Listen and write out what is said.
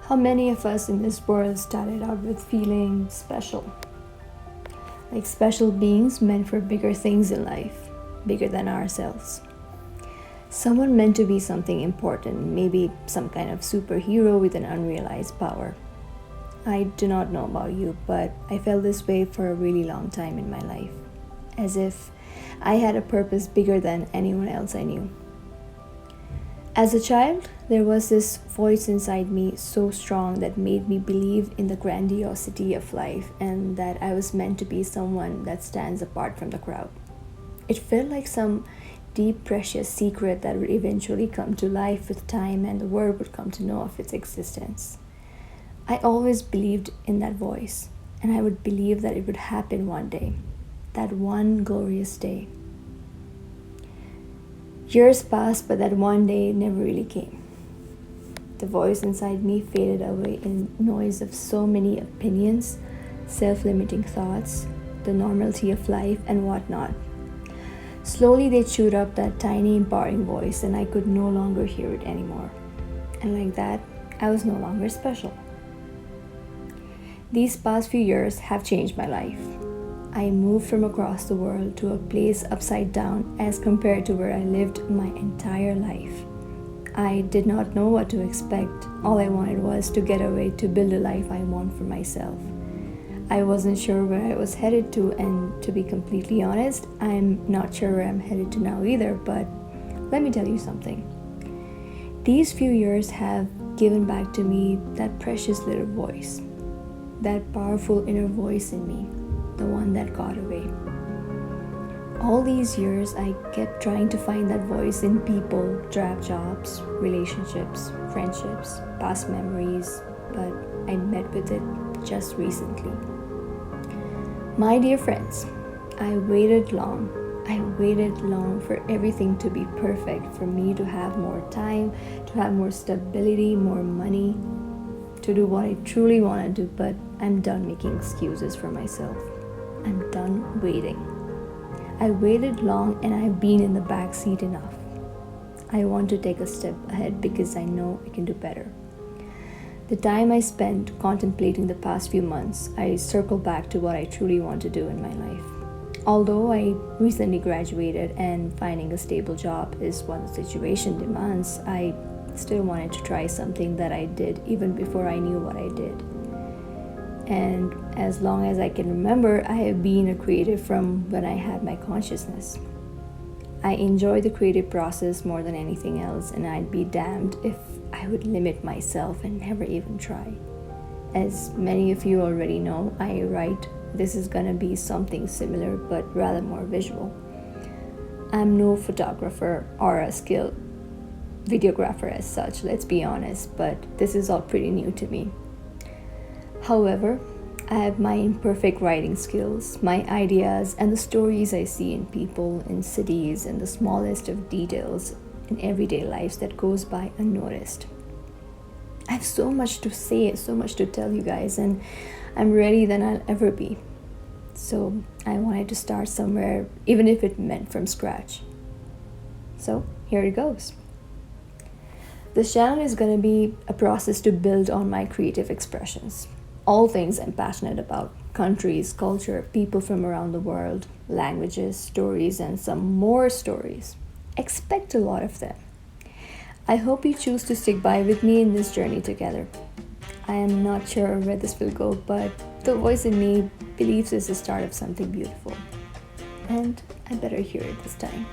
How many of us in this world started out with feeling special? Like special beings meant for bigger things in life, bigger than ourselves. Someone meant to be something important, maybe some kind of superhero with an unrealized power. I do not know about you, but I felt this way for a really long time in my life, as if I had a purpose bigger than anyone else I knew. As a child, there was this voice inside me so strong that made me believe in the grandiosity of life and that I was meant to be someone that stands apart from the crowd. It felt like some deep, precious secret that would eventually come to life with time and the world would come to know of its existence. I always believed in that voice, and I would believe that it would happen one day, that one glorious day. Years passed, but that one day never really came. The voice inside me faded away in noise of so many opinions, self-limiting thoughts, the normality of life, and whatnot. Slowly they chewed up that tiny empowering voice, and I could no longer hear it anymore. And like that, I was no longer special. These past few years have changed my life. I moved from across the world to a place upside down as compared to where I lived my entire life. I did not know what to expect. All I wanted was to get away to build a life I want for myself. I wasn't sure where I was headed to, and to be completely honest, I'm not sure where I'm headed to now either, but let me tell you something. These few years have given back to me that precious little voice, that powerful inner voice in me, the one that got away. All these years, I kept trying to find that voice in people, jobs, relationships, friendships, past memories, but I met with it just recently. My dear friends, I waited long. I waited long for everything to be perfect, for me to have more time, to have more stability, more money, to do what I truly want to do, but I'm done making excuses for myself. I'm done waiting. I waited long and I've been in the back seat enough. I want to take a step ahead because I know I can do better. The time I spent contemplating the past few months, I circle back to what I truly want to do in my life. Although I recently graduated and finding a stable job is what the situation demands, I still wanted to try something that I did even before I knew what I did. And as long as I can remember, I have been a creative from when I had my consciousness. I enjoy the creative process more than anything else, and I'd be damned if I would limit myself and never even try. As many of you already know, I write. This is gonna be something similar, but rather more visual. I'm no photographer or a skilled videographer as such, let's be honest, but this is all pretty new to me. However, I have my imperfect writing skills, my ideas, and the stories I see in people, in cities, and the smallest of details in everyday lives that goes by unnoticed. I have so much to say, so much to tell you guys, and I'm ready than I'll ever be. So I wanted to start somewhere, even if it meant from scratch. So here it goes. This channel is going to be a process to build on my creative expressions. All things I'm passionate about: countries, culture, people from around the world, languages, stories, and some more stories. Expect a lot of them. I hope you choose to stick by with me in this journey together. I am not sure where this will go, but the voice in me believes it's the start of something beautiful. And I better hear it this time.